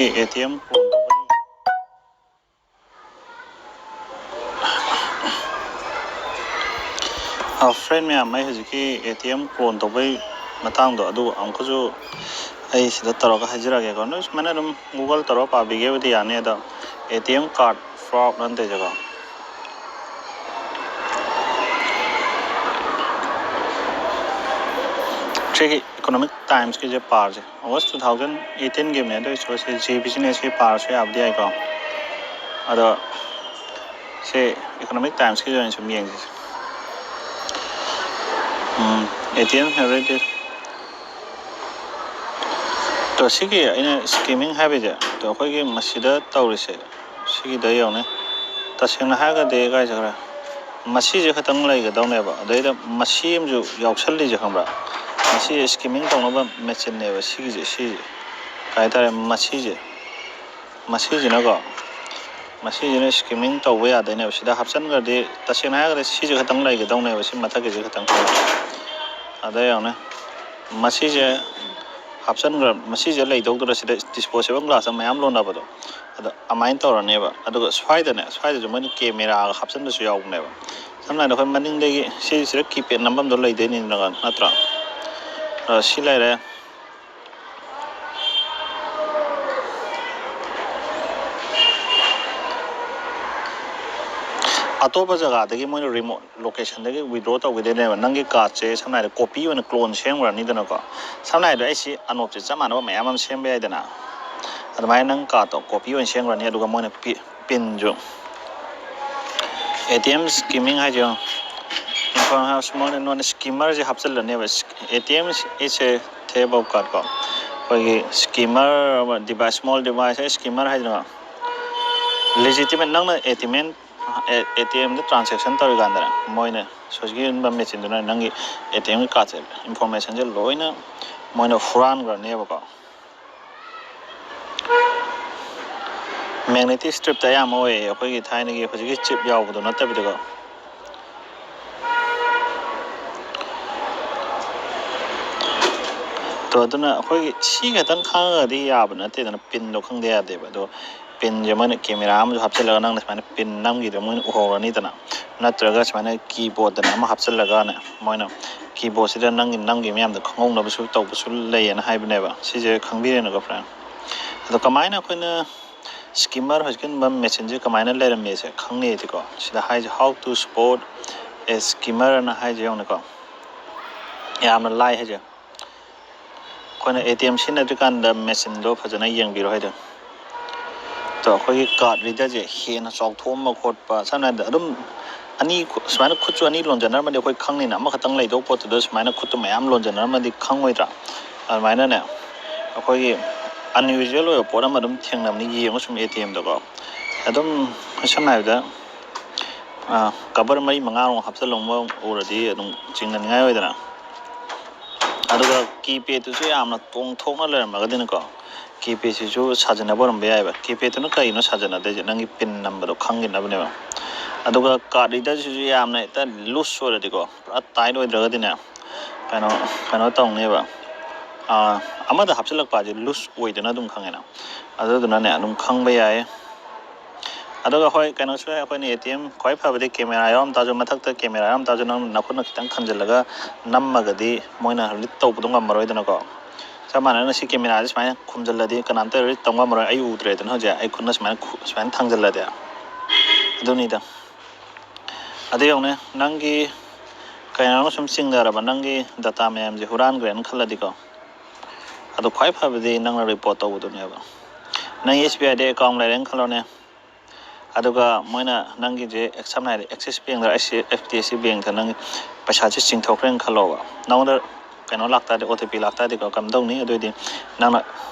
ATM clone ꯇꯧꯕꯒꯤ friend ꯃꯌꯥꯝ ꯑꯩ ꯍꯧꯖꯤꯛꯀꯤ ATM ꯀ꯭ꯂꯣꯟ ꯇꯧꯕꯒꯤ ꯃꯇꯥꯡꯗꯣ ꯑꯗꯨ ꯑꯃꯨꯛꯀꯁꯨ ꯑꯩ ꯁꯤꯗ ꯇꯧꯔꯒ ꯍꯥꯏꯖꯔꯛꯑꯒꯦꯀꯣ ꯅꯣꯏ ꯁꯨꯃꯥꯏꯅ ꯑꯗꯨꯝ ꯒꯨꯒꯜ ꯇꯧꯔꯒ ꯄꯥꯕꯤꯒꯦꯕꯨꯗꯤ ꯌꯥꯅꯤ ꯑꯗꯣ ATM ꯀꯥꯔꯗ ꯐ꯭ꯔꯣꯗ ꯅ ꯇꯧꯖꯦꯀꯣ ꯁꯤꯒꯤ ꯏꯀꯣꯅꯣꯃꯤꯛ ꯇꯥꯏꯝꯁꯀꯤꯁꯦ ꯄꯥꯔꯁꯦ ꯑꯣꯒꯁ 2018ꯒꯤꯅꯦ ꯑꯗꯨ ꯁꯤ ꯕꯤꯖꯤꯅꯦꯁꯀꯤ ꯄꯥꯔꯁꯨ ꯌꯥꯕꯗꯤ ꯌꯥꯏꯀꯣ ꯑꯗꯣ ꯁꯤ ꯏꯀꯣꯅꯣꯃꯤꯛ ꯇꯥꯏꯝꯁꯀꯤ ꯑꯣꯏꯅ ꯁꯨꯝ ꯌꯦꯡꯁꯤꯁꯦ ATM ꯍꯦꯔꯤꯇꯦꯖ ꯇꯣ ꯁꯤꯒꯤ ꯑꯩꯅ ꯁ꯭ꯀꯤꯃꯤꯡ ꯍꯥꯏꯕꯁꯦ ꯇꯣ ꯑꯩꯈꯣꯏꯒꯤ ꯃꯁꯤꯗ ꯇꯧꯔꯤꯁꯦ ꯁꯤꯒꯤꯗ ꯌꯧꯅꯦ ꯇꯁꯦꯡꯅ ꯍꯥꯏꯔꯒꯗꯤ ꯀꯥꯏꯖꯈ꯭ꯔꯦ ꯃꯁꯤꯁꯦ ꯈꯛꯇꯪ ꯂꯩꯒꯗꯧꯅꯦꯕ ꯑꯗꯩꯗ ꯃꯁꯤ ꯑꯃꯁꯨ ꯌꯥꯎꯁꯜꯂꯤꯁꯦ ꯈꯪꯕ꯭ꯔꯥ ꯃꯁꯤ ꯁ꯭ꯀꯤꯃꯤꯡ ꯇꯧꯅꯕ ꯃꯦꯆꯤꯟꯅꯦꯕ ꯁꯤꯒꯤꯁꯦ ꯀꯩ ꯍꯥꯏꯇꯥꯔꯦ ꯃꯁꯤꯁꯤꯅꯀꯣ ꯃꯁꯤꯁꯤꯅ ꯁ꯭ꯀꯤꯃꯤꯡ ꯇꯧꯕ ꯌꯥꯗꯣꯏꯅꯦꯕ ꯁꯤꯗ ꯍꯥꯞꯆꯤꯟꯈ꯭ꯔꯗꯤ ꯇꯁꯦꯡꯅ ꯍꯥꯏꯔꯒꯗꯤ ꯁꯤꯁꯦ ꯈꯛꯇꯪ ꯂꯩꯒꯗꯧꯅꯦꯕ ꯁꯤ ꯃꯊꯛꯀꯤꯁꯦ ꯈꯛꯇꯪ ꯑꯗ ꯌꯥꯎꯅꯦ ꯃꯁꯤꯁꯦ ꯍꯥꯞꯆꯟꯈ꯭ꯔ ꯃꯁꯤꯁꯦ ꯂꯩꯗꯧꯗꯨꯅ ꯁꯤꯗ ꯗꯤꯁꯄꯣꯖꯦꯕꯜ ꯒ꯭ꯂꯥꯁꯇ ꯃꯌꯥꯝ ꯂꯣꯟꯅꯕꯗꯣ ꯑꯗꯣ ꯑꯗꯨꯃꯥꯏꯅ ꯇꯧꯔꯅꯦꯕ ꯑꯗꯨꯒ ꯁ꯭ꯋꯥꯏꯗꯁꯨ ꯃꯣꯏꯅ ꯀꯦꯃꯦꯔꯥꯒ ꯍꯥꯞꯆꯤꯟꯕꯁꯨ ꯌꯥꯎꯕꯅꯦꯕ ꯁꯝꯅ ꯍꯥꯏꯔꯕꯗ ꯑꯩꯈꯣꯏ ꯃꯅꯤꯡꯗꯒꯤ ꯁꯤꯁꯤꯗ ꯀꯤꯄꯦꯗ ꯅꯝꯐꯝꯗꯣ ꯂꯩꯗꯣꯏꯅꯤꯗꯅ ꯅꯠꯇ꯭ꯔꯥ ꯁꯤ ꯂꯩꯔꯦ ꯑꯇꯣꯞꯄ ꯖꯒꯥꯗꯒꯤ ꯃꯣꯏꯅ ꯔꯤꯃꯣꯠ ꯂꯣꯀꯦꯁꯟꯗꯒꯤ ꯋꯤꯗ꯭ꯔꯣ ꯇꯧꯈꯤꯗꯣꯏꯅꯦꯕ ꯅꯪꯒꯤ ꯀꯥꯔꯗꯁꯦ ꯁꯝꯅ ꯍꯥꯏꯔꯕꯗ ꯀꯣꯄꯤ ꯑꯣꯏꯅ ꯀ꯭ꯂꯣꯟ ꯁꯦꯝꯈ꯭ꯔꯅꯤꯗꯅꯀꯣ ꯁꯝꯅ ꯍꯥꯏꯔꯕꯗ ꯑꯩꯁꯤ ꯑꯅꯣꯞꯁꯦ ꯆꯞ ꯃꯥꯟꯅꯕ ꯃꯌꯥꯝ ꯑꯃ ꯁꯦꯝꯕ ꯌꯥꯏꯗꯅ ꯑꯗꯨꯃꯥꯏꯅ ꯅꯪ ꯀꯥꯔꯗꯇꯣ ꯀꯣꯄꯤ ꯑꯣꯏꯅ ꯁꯦꯝꯈ꯭ꯔꯅꯤ ꯑꯗꯨꯒ ꯃꯣꯏꯅ ꯄꯤꯟꯁꯨ ATM ꯁ꯭ꯀꯤꯃꯤꯡ ꯍꯥꯏꯁꯦ ꯅꯣꯏꯅ ꯁ꯭ꯀꯤꯃꯔꯁꯦ ꯍꯥꯞꯆꯤꯜꯂꯅꯦꯕ ATM is a theft of card ꯀꯣ ꯑꯩꯈꯣꯏꯒꯤ skimmer device small device skimmer ꯍꯥꯏꯗꯅ ꯂꯤꯖꯤꯇꯤꯃꯦꯠ ꯅꯪꯅ ATMꯗ ꯇ꯭ꯔꯥꯟꯁꯦꯛꯁꯟ ꯇꯧꯔꯤꯀꯥꯟꯗ ꯃꯣꯏꯅ ꯁꯣꯏꯒꯤꯟꯕ ꯃꯦꯆꯤꯟꯗꯨꯅ ꯅꯪꯒꯤ ATMꯒꯤ ꯀꯥꯔꯗꯁꯦ ꯏꯟꯐꯣꯔꯃꯦꯁꯟꯁꯦ ꯂꯣꯏꯅ ꯃꯣꯏꯅ ꯍꯨꯔꯥꯟꯈ꯭ꯔꯅꯦꯕꯀꯣ ꯃꯦꯒꯅꯦꯇꯤꯛ ꯁ꯭ꯇ꯭ꯔꯤꯞꯇ ꯑꯌꯥꯝꯕ ꯑꯣꯏꯌꯦ ꯑꯩꯈꯣꯏꯒꯤ ꯊꯥꯏꯅꯒꯤ ꯍꯧꯖꯤꯛꯀꯤ ꯆꯤꯞ ꯌꯥꯎꯕꯗꯣ ꯅꯠꯇꯕꯤꯗꯀꯣ ꯇꯣ ꯑꯗꯨꯅ ꯑꯩꯈꯣꯏꯒꯤ ꯁꯤ ꯈꯛꯇꯪ ꯈꯪꯉꯒꯗꯤ ꯌꯥꯕ ꯅꯠꯇꯦꯗꯅ ꯄꯤꯟꯗꯣ ꯈꯪꯗ ꯌꯥꯗꯦꯕ ꯑꯗꯣ ꯄꯤꯟꯁꯦ ꯃꯣꯏꯅ ꯀꯦꯃꯦꯔꯥ ꯑꯃꯁꯨ ꯍꯥꯞꯆꯤꯜꯂꯒ ꯅꯪꯅ ꯁꯨꯃꯥꯏꯅ ꯄꯤꯟ ꯅꯝꯈꯤꯗ ꯃꯣꯏꯅ ꯎꯍꯧꯔꯅꯤꯗꯅ ꯅꯠꯇ꯭ꯔꯒ ꯁꯨꯃꯥꯏꯅ ꯀꯤꯕꯣꯔꯗꯅ ꯑꯃ ꯍꯥꯞꯆꯤꯜꯂꯒꯅꯦ ꯃꯣꯏꯅ ꯀꯤꯕꯣꯔꯗꯁꯤꯗ ꯅꯝꯈꯤ ꯃꯌꯥꯝꯗꯣ ꯈꯪꯍꯧꯅꯕꯁꯨ ꯇꯧꯕꯁꯨ ꯂꯩꯌꯦꯅ ꯍꯥꯏꯕꯅꯦꯕ ꯁꯤꯁꯦ ꯈꯪꯕꯤꯔꯦꯅꯀꯣ ꯐ꯭ꯔꯦꯟ ꯑꯗꯣ ꯀꯃꯥꯏꯅ ꯑꯩꯈꯣꯏꯅ ꯁ꯭ꯀꯤꯃꯔ ꯍꯧꯖꯤꯛꯀꯤꯕ ꯃꯦꯆꯤꯟꯁꯦ ꯀꯃꯥꯏꯅ ꯂꯩꯔꯝꯃꯦꯁꯦ ꯈꯪꯅꯩꯗꯤꯀꯣ ꯁꯤꯗ ꯍꯥꯏꯁꯦ ꯍꯥꯎ ꯇꯨ ꯁ꯭ꯄꯣꯠ ꯑꯦ ꯁ꯭ꯀꯤꯃꯔꯅ ꯍꯥꯏꯁꯦ ꯌꯦꯡꯉꯨꯅꯦꯀꯣ ꯌꯥꯝꯅ ꯂꯥꯏ ꯍꯥꯏꯁꯦ ꯑꯩꯈꯣꯏꯅ ATM ꯁꯤꯖꯤꯟꯅꯗ꯭ꯔꯤꯀꯥꯟꯗ ꯃꯦꯆꯤꯟꯗꯣ ꯐꯖꯅ ꯌꯦꯡꯕꯤꯔꯣ ꯍꯥꯏꯗꯣ ꯇꯣ ꯑꯩꯈꯣꯏꯒꯤ ꯀꯥꯔꯗ ꯔꯤꯗꯔꯁꯦ ꯍꯦꯟꯅ ꯆꯥꯎꯊꯣꯛꯑꯝꯕ ꯈꯣꯠꯄ ꯁꯝꯅ ꯍꯥꯏꯔꯕꯗ ꯑꯗꯨꯝ ꯁꯨꯃꯥꯏꯅ ꯈꯨꯠꯁꯨ ꯑꯅꯤ ꯂꯣꯟꯖꯟꯅꯔꯝꯃꯗꯤ ꯑꯩꯈꯣꯏ ꯈꯪꯅꯤꯅ ꯑꯃꯈꯛꯇꯪ ꯂꯩꯗꯧꯕ ꯄꯣꯠꯇꯨꯗ ꯁꯨꯃꯥꯏꯅ ꯈꯨꯠꯇꯨ ꯃꯌꯥꯝ ꯂꯣꯟꯖꯟꯅꯔꯝꯃꯗꯤ ꯈꯪꯉꯣꯏꯗ꯭ꯔꯥ ꯑꯗꯨꯃꯥꯏꯅꯅꯦ ꯑꯩꯈꯣꯏꯒꯤ ꯑꯟꯌꯨꯖꯨꯋꯦꯜ ꯑꯣꯏꯕ ꯄꯣꯠ ꯑꯃ ꯑꯗꯨꯝ ꯊꯦꯡꯅꯕꯅꯤ ꯌꯦꯡꯉꯣ ꯁꯨꯝ ATMꯗꯀꯣ ꯑꯗꯨꯝ ꯁꯝꯅ ꯍꯥꯏꯔꯕꯗ ꯀꯕꯔ 4-5 ꯍꯥꯞꯆꯤꯜꯂꯝꯕ ꯎꯔꯗꯤ ꯑꯗꯨꯝ ꯆꯤꯡꯅꯅꯤꯡꯉꯥꯏ ꯑꯣꯏꯗꯅ ꯑꯗꯨꯒ ꯀꯤꯄꯦꯗꯇꯨꯁꯨ ꯌꯥꯝꯅ ꯇꯣꯡꯊꯣꯛꯅ ꯂꯩꯔꯝꯃꯒꯗꯤꯅꯀꯣ ꯀꯤꯄꯦꯗꯁꯤꯁꯨ ꯁꯥꯖꯟꯅꯕ ꯑꯣꯏꯔꯝꯕ ꯌꯥꯏꯑꯕ ꯀꯤꯄꯦꯗꯇꯨꯅ ꯀꯩꯅꯣ ꯁꯥꯖꯟꯅꯗꯣꯏꯁꯦ ꯅꯪꯒꯤ ꯄꯤꯟ ꯅꯝꯕꯔꯗꯣ ꯈꯪꯈꯤꯅꯕꯅꯦꯕ ꯑꯗꯨꯒ ꯀꯥꯔꯗ ꯔꯤꯗꯔꯁꯤꯁꯨ ꯌꯥꯝꯅ ꯍꯦꯛꯇ ꯂꯨꯖ ꯑꯣꯏꯔꯗꯤꯀꯣ ꯄꯨꯔꯥ ꯇꯥꯏꯠ ꯑꯣꯏꯗ꯭ꯔꯒꯗꯤꯅꯦ ꯀꯩꯅꯣ ꯇꯧꯅꯦꯕ ꯑꯃꯗ ꯍꯥꯞꯆꯤꯜꯂꯛꯄ ꯍꯥꯏꯁꯦ ꯂꯨꯖ ꯑꯣꯏꯗꯅ ꯑꯗꯨꯝ ꯈꯪꯉꯦꯅ ꯑꯗꯨꯗꯨꯅꯅꯦ ꯑꯗꯨꯝ ꯈꯪꯕ ꯌꯥꯏ ꯑꯗꯨꯒ ꯍꯣꯏ ꯀꯩꯅꯣꯁꯨ ꯑꯩꯈꯣꯏꯅ ATM ꯈ꯭ꯋꯥꯏ ꯐꯕꯗꯤ ꯀꯦꯃꯦꯔꯥ ꯌꯥꯎꯔꯝ ꯇꯥꯔꯁꯨ ꯃꯊꯛꯇ ꯀꯦꯃꯦꯔꯥ ꯌꯥꯎꯔꯝ ꯇꯥꯔꯁꯨ ꯅꯪ ꯅꯈꯨꯠꯅ ꯈꯤꯇꯪ ꯈꯟꯖꯤꯜꯂꯒ ꯅꯝꯃꯒꯗꯤ ꯃꯣꯏꯅ ꯔꯤꯗ ꯇꯧꯕꯗꯣ ꯉꯝꯃꯔꯣꯏꯗꯅꯀꯣ ꯆꯞ ꯃꯥꯟꯅꯅ ꯁꯤ ꯀꯦꯃꯦꯔꯥꯁꯦ ꯁꯨꯃꯥꯏꯅ ꯈꯨꯝꯖꯤꯜꯂꯗꯤ ꯀꯅꯥꯝꯇ ꯔꯤꯗ ꯇꯧ ꯉꯝꯃꯔꯣꯏ ꯑꯩ ꯎꯗ꯭ꯔꯦꯗꯅ ꯍꯧꯖꯤꯛ ꯑꯩ ꯈꯨꯠꯅ ꯁꯨꯃꯥꯏꯅ ꯊꯥꯡꯖꯤꯜꯂꯗꯤ ꯑꯗꯨꯅꯤꯗ ꯑꯗꯨ ꯌꯦꯡꯉꯨꯅꯦ ꯅꯪꯒꯤ ꯀꯩꯅꯣ ꯁꯨꯝ ꯆꯤꯡꯅꯔꯕ ꯅꯪꯒꯤ ꯗꯇꯥ ꯃꯌꯥꯝꯁꯦ ꯍꯨꯔꯥꯟꯈ꯭ꯔꯦꯅ ꯈꯜꯂꯗꯤꯀꯣ ꯑꯗꯣ ꯈ꯭ꯋꯥꯏ ꯐꯕꯗꯤ ꯅꯪꯅ ꯔꯤꯄꯣꯔꯠ ꯇꯧꯕꯗꯨꯅꯦꯕ ꯅꯪ SBIꯗ ꯑꯦꯀꯥꯎꯟ ꯂꯩꯔꯦꯅ ꯈꯜꯂꯣꯅꯦ ꯑꯗꯨꯒ ꯃꯣꯏꯅ ꯅꯪꯒꯤꯁꯦ ꯁꯝꯅ ꯍꯥꯏꯔꯕꯗ ꯑꯦꯛꯁꯤꯁ ꯕꯦꯡꯗ FDIC ꯕꯦꯡꯗ ꯅꯪ ꯄꯩꯁꯥꯁꯦ ꯆꯤꯡꯊꯣꯛꯈ꯭ꯔꯦꯅ ꯈꯜꯂꯣꯕ ꯅꯪꯉꯣꯟꯗ ꯀꯩꯅꯣ ꯂꯥꯛꯇꯥꯔꯗꯤ OTP ꯂꯥꯛꯇꯥꯔꯗꯤꯀꯣ ꯀꯝꯗꯧꯅꯤ ꯑꯗꯨꯑꯣꯏꯗꯤ ꯅꯪꯅ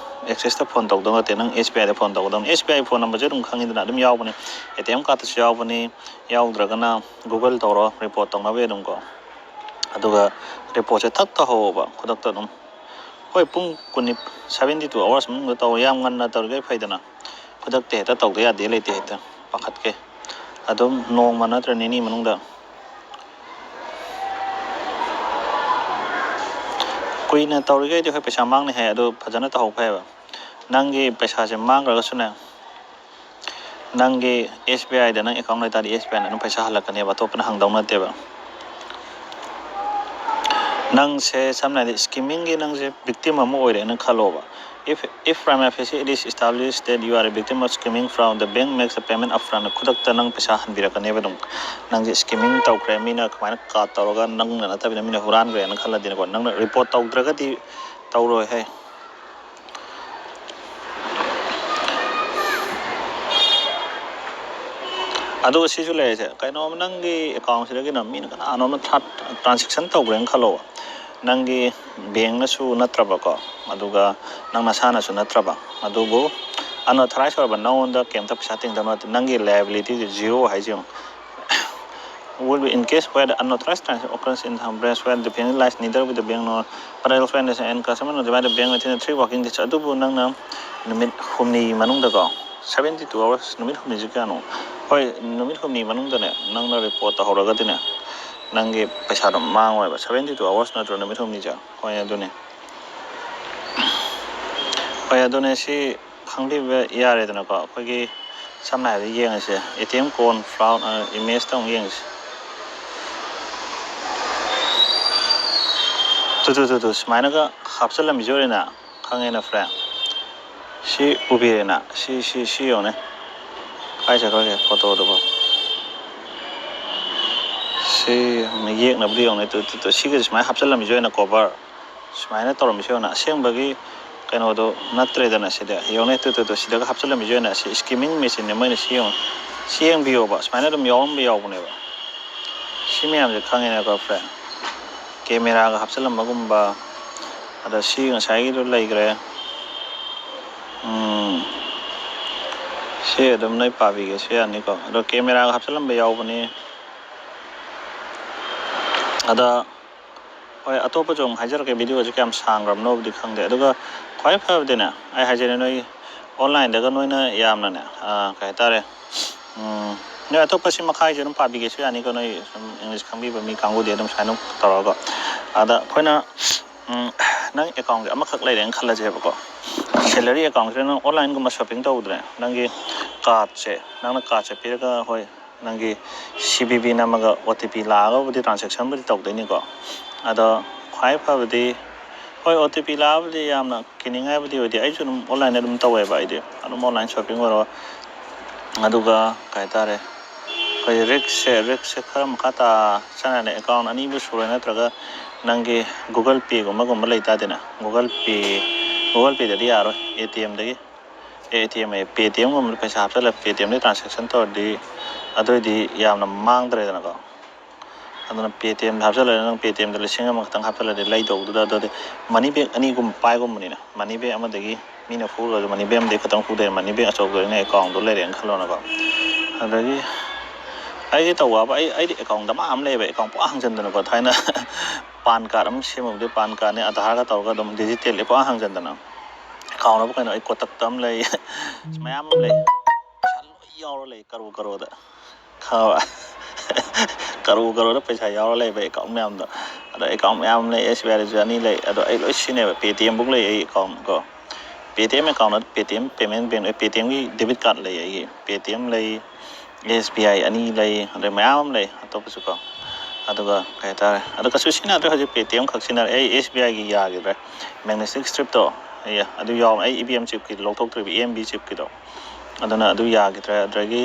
ꯑꯦꯛꯁꯦꯁꯇ ꯐꯣꯟ ꯇꯧꯗꯧ ꯅꯠꯇꯦ ꯅꯪ SBIꯗ ꯐꯣꯟ ꯇꯧꯒꯗꯧꯅꯤ SBI ꯐꯣꯟ ꯅꯝꯕꯔꯁꯦ ꯑꯗꯨꯝ ꯈꯪꯉꯤꯗꯅ ꯑꯗꯨꯝ ꯌꯥꯎꯕꯅꯤ ATM ꯀꯥꯔꯗꯇꯁꯨ ꯌꯥꯎꯕꯅꯤ ꯌꯥꯎꯗ꯭ꯔꯒꯅ ꯒꯨꯒꯜ ꯇꯧꯔꯣ ꯔꯤꯄꯣꯔꯠ ꯇꯧꯅꯕ ꯑꯗꯨꯝꯀꯣ ꯑꯗꯨꯒ ꯔꯤꯄꯣꯔꯠꯁꯦ ꯊꯛ ꯇꯧꯍꯧꯕ ꯈꯨꯗꯛꯇ ꯑꯗꯨꯝ ꯍꯣꯏ ꯄꯨꯡ 72 ꯑꯋꯥꯔꯁ ꯃꯅꯨꯡꯗ ꯇꯧ ꯌꯥꯝ ꯉꯟꯅ ꯇꯧꯔꯤꯈꯩ ꯐꯩꯗꯅ ꯈꯨꯗꯛꯇ ꯍꯦꯛꯇ ꯇꯧꯗ ꯌꯥꯗꯦ ꯂꯩꯇꯦ ꯍꯦꯛꯇ ꯄꯥꯈꯠꯀꯦ ꯑꯗꯨꯝ ꯅꯣꯡꯃ ꯅꯠꯇ꯭ꯔ ꯅꯤꯅꯤ ꯃꯅꯨꯡꯗ ꯀꯨꯏꯅ ꯇꯧꯔꯤꯈꯩꯗꯤ ꯑꯩꯈꯣꯏ ꯄꯩꯁꯥ ꯃꯥꯡꯅꯤ ꯍꯥꯏ ꯑꯗꯨ ꯐꯖꯅ ꯇꯧꯍꯧ ꯐꯩꯕ nangi paisa se mangra sune nangi SBI da nang account tadi SBI na paisa halakane ba to pana hangdaw na teba nang se samna skimming gi nang se victim am oire na khaloba if prima facie it is established that you are a victim of skimming fraud, the bank makes a payment upfront kudak ta nang paisa hanbirakane ba dum nang skimming taw kre mina kmaina ka tawga nang na tabi mina huran gre na khala din ko nang report tawdraga di tawro he adu si jule je kaino nangi account sida gina mina kana anom that transaction tawgren khalo nangi bank na su natraba ko aduga nang masana su natraba adugo unauthorized or known the kem tap setting the not nangi liability is zero haijong will be in case where the unauthorized transaction occurs in some branch where the payment lies neither with the bank nor parallel finance and customer no divide the bank within 3 working days adubu nang na numit humni manung da ko 72 hours numit humni jikano hoi numit humni manung da ne nang na report ta horaga dine nangi paisa do mang wa 72 hours na tro numit humni ja hoi adune si khangdi be yare dana ko khoi gi samna de yeng se ATM code fraud image tong yeng tu smaina ga hapsalam jore na khange na friend si ubire na si yone ai sa ko ke photo do ba si me yek na bri yone tu si ga smai hapsalam jore na cover smaina torom se na seng bagi kaino do natre dana sida yone tu sida ga hapsalam jore na si skimming machine ne mai si yong sieng bio ba smaina dum yom bio ne ba si me am je khange na ko friend camera ga hapsalam bagumba ada si ngasai do lai gre si dum nai pabi ge si ani ko do camera ga hapsalam be yaw bani ada oi atopa jong hajar ke video je kam sangram no di khangde aduga khoi pha dena ai hajene noi online daga noina yamna ne kai tare ne atopa si makhai je num pabi ge si ani ko noi english khangbi ba mi kangu de dum sainum taraga ada khoina nang account ama khak lai reng khala je ba ko salary account re nang online gum shopping to udre nangi card che nang card che pir ga hoi nangi CBB namaga OTP la ga budi transaction budi tok de ni ko ada khwai pha budi hoi OTP la budi yamna kiningai budi odi ai chun online dum tawe ba ide anu online shopping waro aduga kai tare hoi risk kharam khata chana ne account ani bu sura na traga nangi Google Pay gumma lai ta dena Google Pay da yaro ATM dagi ATM Paytm gum paisa hapsala Paytm ni transaction to di ado di yamna mang dre dana ko adana Paytm hapsala nang Paytm da lising am tang hapsala de lai do da do de money bag ani gum pai gum ni na money bag am dagi mina fu ga money bag am de khatang fu de money bag achok do ne account do le reng khalo na ko adagi ai to wa ba ai di account da ma am le ba account pa hang jan dana ko thaina pan card am sim de pan card ne aadhaar ga taw ga dum digital le pa hang jan dana account ba kaino ai kotak tam le mayam le chalo yaw le karo da khawa karo da paisa yaw le ba account mayam da ada account mayam le SBI jani le ado ai loi sine ba Paytm buk le ai account ko Paytm account na Paytm payment bank Paytm gi debit card le ai Paytm le SBI ani le ada mayam le atop su ko aduga kai tare adu kasu sina adu haje Paytm khak sina ai SBI gi ya gi re magnetic strip to ya adu yaw ai EBM chip ki loktok tri EMB chip ki do adana adu ya gi tra dragi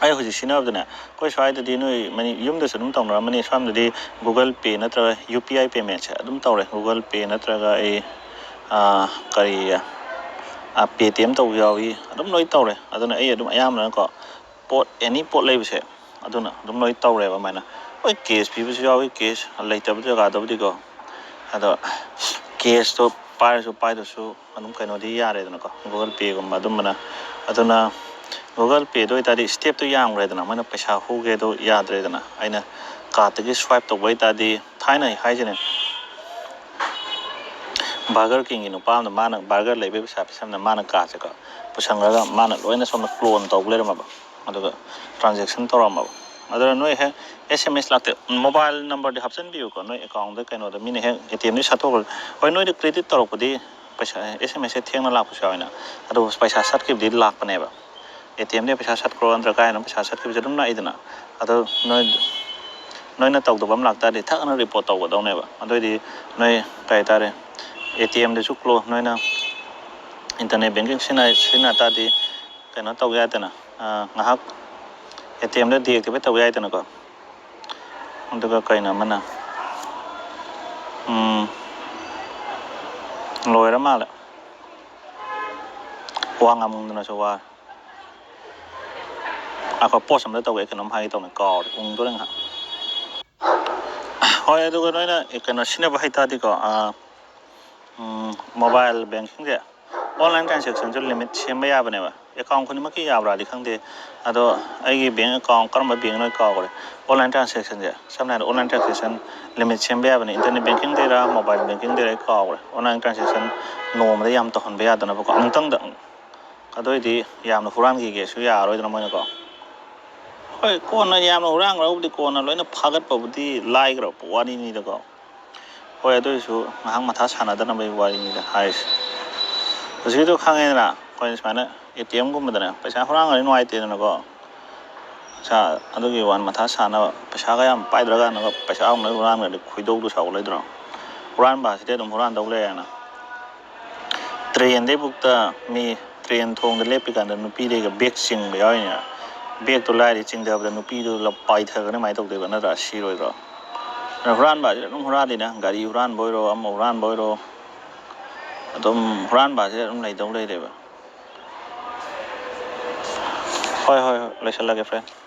ai hoji sina abdana koi swai da di noi mani yum da sunum tong ra mani swam da di Google Pay natra UPI payment cha adum tawre Google Pay natra ga ai kari Paytm to yawi adum noi tawre adana ai adum ayam na ko pot any pot lai bse aduna adum noi tawre ba mana oi case pi bse yawi case lai tab da ga da di ko ada case to pai do su anum kaino di yare dana ko Google Pay gum adum mana aduna Google Pay do ita di step to yang re dana mana paisa hu ge do yadre dana aina card gi swipe to bai ta di thaina hai jene Burger King inu pam na mana burger lei be paisa pisam na mana ka se ko pusang ga mana loina som na clone to gle ma ba aduga transaction to ra ma ba adara noi he SMS lakte mobile number de hapsen biu ko noi account de kaino da mine he ATM ni sato hoi noi de credit to ko di पैसा SMS थेंना लाखपुस यावना अदो पैसा सटकिबदि लाखपनेबा ATM ने पैसा सटक्रो अंदर कायनो पैसा सटकिबजे दुम नाइदना अदो नोइना तौदबम लाक्तादि थाकना report तौगदौनेबा अदोइदि नोइ काइ तारे ATM दे सुक्लो नोइना इंटरनेट बैंकिंग सिना तादि कनो तौ यादना ngahak ATM दे deactivate तौ यादना को अदुगा काइना मना लोयरा माले वांगामुंदना सवा ako post am da tawge kanom hai tawna kaw ung doreng ha hoy aduga noina ekana sine ba haita di ko mobile banking de online transaction jo limit semba ya bane ba account khoni maki ya bra di khangde ado ai bank account karma bank noi kaw gore online transaction de samna online transaction limit semba ya bane internet banking de ra mobile banking de ra kaw gore online transaction nom da yam to hon ba ya dana ba ko angtang da adoi di yam no furan gi ge su ya roi dana mo ko hoy kona yam no rang ra di kona loina phagat pabudi lai gra wani ni da ko hoy adoi su ngahang matha sana da na bai wani ni da hai ji do khange na koin sana ATM gum da na paisa horang ari noi te na ko sa adugi wan matha sana paisa ga yam pai dra ga na ko paisa am no ran ga khuidou du sau lai dra ran ba se dum horan dau le na train de buk ta mi train thong de lepi kan da nu pi de ga bag sing ba yai na bag to lai ching da ba nu pi do la pai tha ga mai tok de ba na ra si roi ro na horan ba dum horan di na gari horan boi ro am horan boi ro adum horan ba se dum lai dau le de ba hoy hoy lai sala ge friend